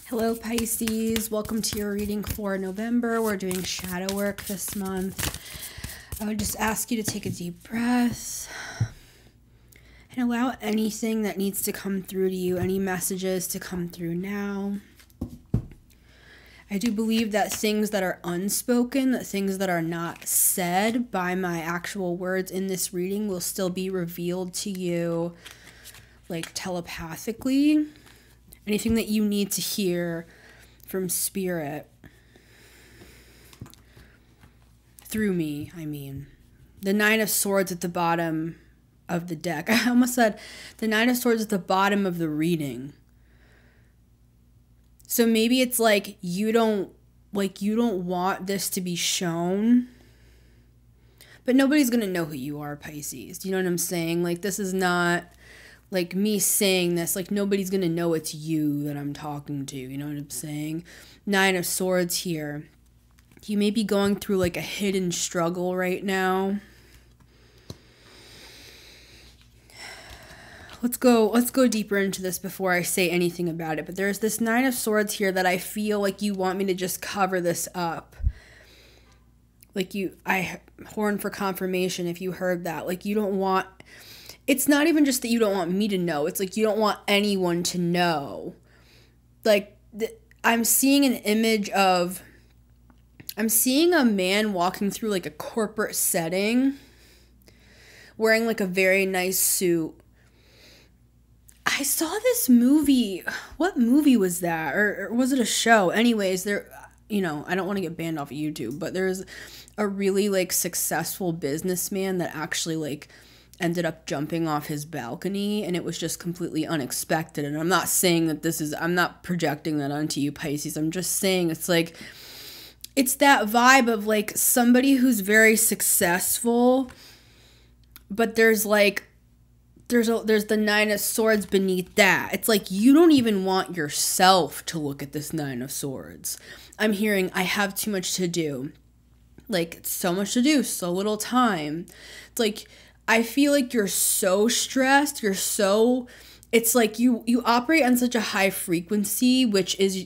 Hello Pisces, welcome to your reading for November. We're doing shadow work this month. I would just ask you to take a deep breath and allow anything that needs to come through to you, any messages to come through now. I do believe that things that are unspoken, that things that are not said by my actual words in this reading will still be revealed to you like telepathically. Anything that you need to hear from spirit through me, I mean. The Nine of Swords at the bottom of the deck. I almost said the Nine of Swords at the bottom of the reading. So maybe it's like you don't want this to be shown. But nobody's going to know who you are, Pisces. Do you know what I'm saying? Like, this is not like me saying this, like nobody's gonna know it's you that I'm talking to, you know what I'm saying? Nine of Swords here. You may be going through like a hidden struggle right now. Let's go deeper into this before I say anything about it. But there's this Nine of Swords here that I feel like you want me to just cover this up. Like I horn for confirmation if you heard that. Like you don't want, it's not even just that you don't want me to know. It's like you don't want anyone to know. Like, I'm seeing an image of, I'm seeing a man walking through like a corporate setting, wearing like a very nice suit. I saw this movie. What movie was that? Or was it a show? Anyways, I don't want to get banned off of YouTube, but there's a really like successful businessman that actually like ended up jumping off his balcony, and it was just completely unexpected. And I'm not saying that I'm not projecting that onto you, Pisces. I'm just saying it's like, it's that vibe of like somebody who's very successful, but there's like, there's the Nine of Swords beneath that. It's like you don't even want yourself to look at this Nine of Swords. I'm hearing, I have too much to do. Like, it's so much to do, so little time. It's like, I feel like you're so stressed, it's like you operate on such a high frequency, which is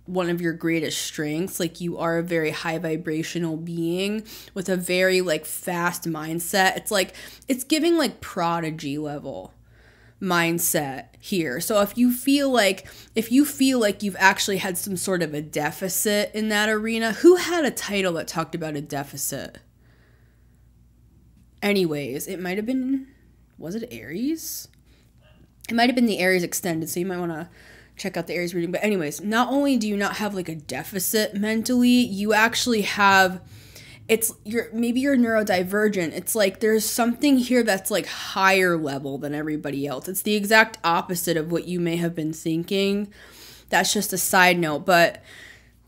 one of your greatest strengths. Like you are a very high vibrational being with a very like fast mindset. It's like, it's giving like prodigy level mindset here. So if you feel like you've actually had some sort of a deficit in that arena, who had a title that talked about a deficit? Anyways, it might have been, was it Aries? It might have been the Aries extended, so you might want to check out the Aries reading. But anyways, not only do you not have like a deficit mentally, you actually have, maybe you're neurodivergent. It's like there's something here that's like higher level than everybody else. It's the exact opposite of what you may have been thinking. That's just a side note, but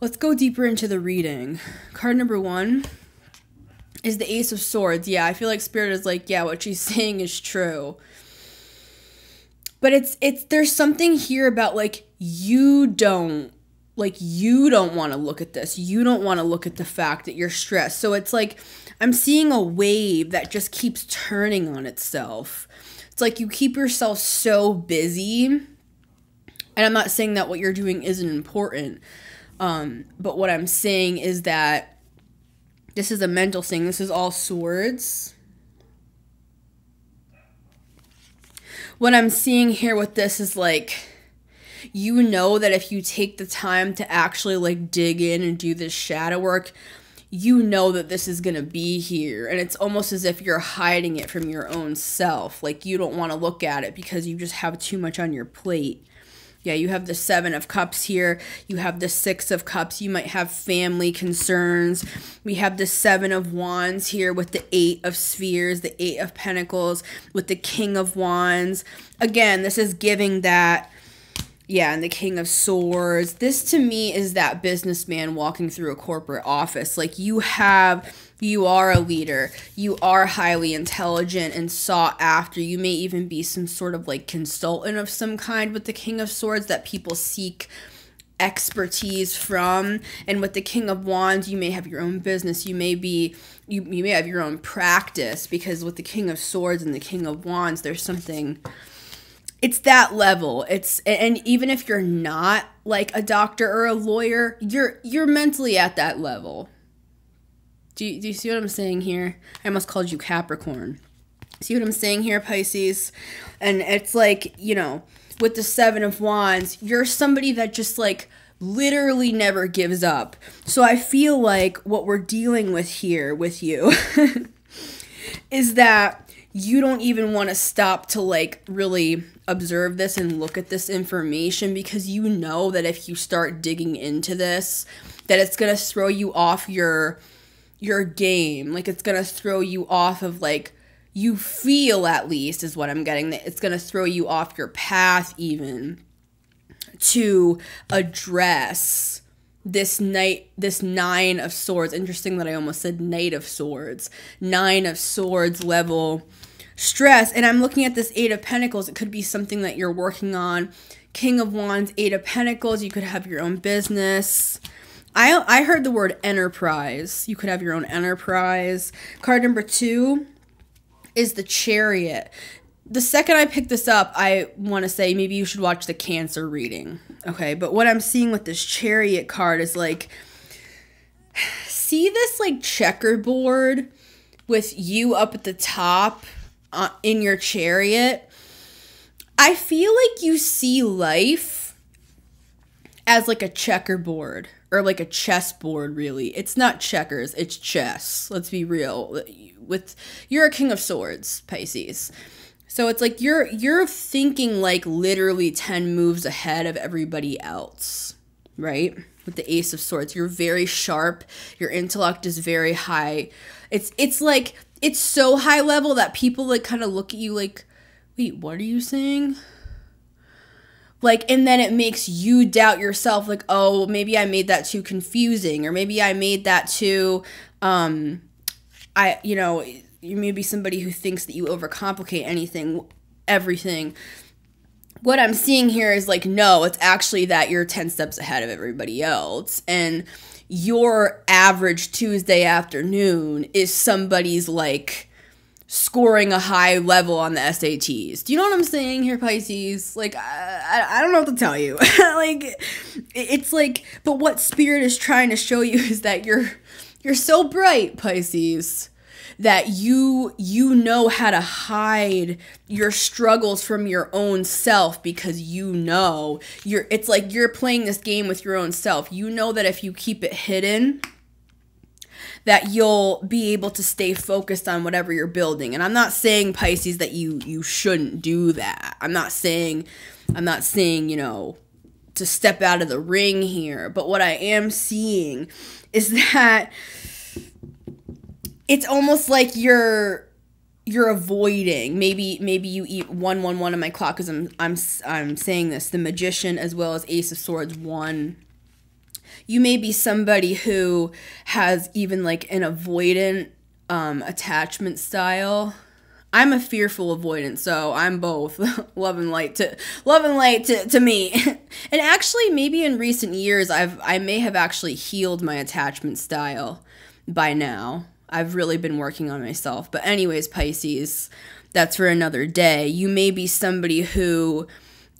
let's go deeper into the reading. Card number 1 is the Ace of Swords. Yeah, I feel like Spirit is like, yeah, what she's saying is true. But there's something here about like, you don't want to look at this. You don't want to look at the fact that you're stressed. So it's like, I'm seeing a wave that just keeps turning on itself. It's like you keep yourself so busy. And I'm not saying that what you're doing isn't important. But what I'm saying is that this is a mental thing. This is all swords. What I'm seeing here with this is like, you know that if you take the time to actually like dig in and do this shadow work, you know that this is going to be here. And it's almost as if you're hiding it from your own self. Like you don't want to look at it because you just have too much on your plate. Yeah, you have the Seven of Cups here. You have the Six of Cups. You might have family concerns. We have the Seven of Wands here with the Eight of Spheres, the Eight of Pentacles, with the King of Wands. Again, this is giving that, yeah, and the King of Swords. This to me is that businessman walking through a corporate office. Like you are a leader. You are highly intelligent and sought after. You may even be some sort of like consultant of some kind with the King of Swords that people seek expertise from. And with the King of Wands, you may have your own business. You may have your own practice, because with the King of Swords and the King of Wands, there's something it's that level. And even if you're not like a doctor or a lawyer, you're mentally at that level. Do you see what I'm saying here? I almost called you Capricorn. See what I'm saying here, Pisces? And it's like, you know, with the Seven of Wands, you're somebody that just like literally never gives up. So I feel like what we're dealing with here with you is that you don't even want to stop to like really observe this and look at this information, because you know that if you start digging into this, that it's going to throw you off your game. Like it's going to throw you off of like, you feel, at least is what I'm getting, that it's going to throw you off your path even to address this Nine of Swords. Interesting that I almost said Knight of Swords. Nine of Swords level stress. And I'm looking at this Eight of Pentacles. It could be something that you're working on. King of Wands, Eight of Pentacles. You could have your own business. I heard the word enterprise. You could have your own enterprise. Card number 2 is the Chariot. The second I picked this up, I want to say maybe you should watch the Cancer reading. Okay, but what I'm seeing with this Chariot card is like, see this like checkerboard with you up at the top in your chariot? I feel like you see life as like a checkerboard or like a chessboard, really. It's not checkers, it's chess. Let's be real. You're a King of Swords, Pisces. So it's like you're thinking like literally 10 moves ahead of everybody else, right? With the Ace of Swords, you're very sharp. Your intellect is very high. It's like, it's so high level that people like kind of look at you like, wait, what are you saying? Like, and then it makes you doubt yourself, like, oh, maybe I made that too confusing, or maybe I made that too, you may be somebody who thinks that you overcomplicate everything. What I'm seeing here is like, no, it's actually that you're 10 steps ahead of everybody else. And your average Tuesday afternoon is somebody's like scoring a high level on the SATs. Do you know what I'm saying here, Pisces? Like, I don't know what to tell you. Like, it's like, but what Spirit is trying to show you is that you're so bright, Pisces, that you know how to hide your struggles from your own self, because you know it's like you're playing this game with your own self. You know that if you keep it hidden, that you'll be able to stay focused on whatever you're building. And I'm not saying, Pisces, that you shouldn't do that. I'm not saying, you know, to step out of the ring here. But what I am seeing is that it's almost like you're avoiding. Maybe you eat 111 on my clock, because I'm saying this. The Magician as well as Ace of Swords 1. You may be somebody who has even like an avoidant attachment style. I'm a fearful avoidant, so I'm both love and light to me. And actually, maybe in recent years, I may have actually healed my attachment style by now. I've really been working on myself. But anyways, Pisces, that's for another day. You may be somebody who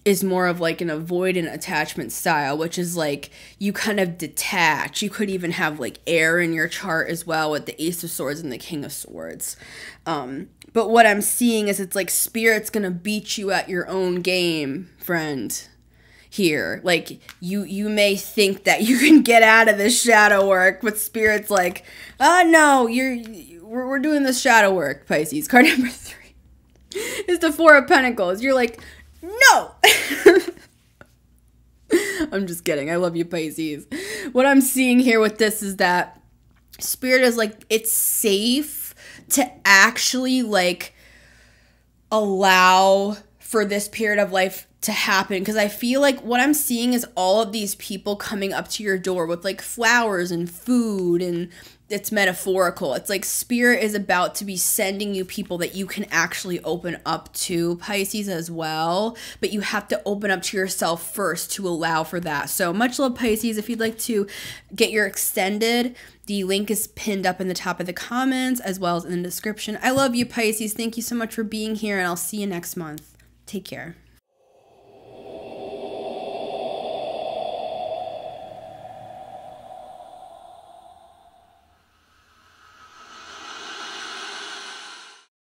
is more of like an avoidant attachment style, which is like you kind of detach. You could even have like air in your chart as well with the Ace of Swords and the King of Swords. But what I'm seeing is it's like Spirit's gonna beat you at your own game, friend. Here, like you may think that you can get out of this shadow work, but Spirit's like, no, we're doing this shadow work, Pisces. Card number 3 is the Four of Pentacles. You're like, no. I'm just kidding. I love you, Pisces. What I'm seeing here with this is that Spirit is like, it's safe to actually like allow for this period of life to happen, because I feel like what I'm seeing is all of these people coming up to your door with like flowers and food, and it's metaphorical. It's like Spirit is about to be sending you people that you can actually open up to, Pisces, as well. But you have to open up to yourself first to allow for that. So much love, Pisces. If you'd like to get your extended, the link is pinned up in the top of the comments as well as in the description. I love you, Pisces. Thank you so much for being here, and I'll see you next month. Take care.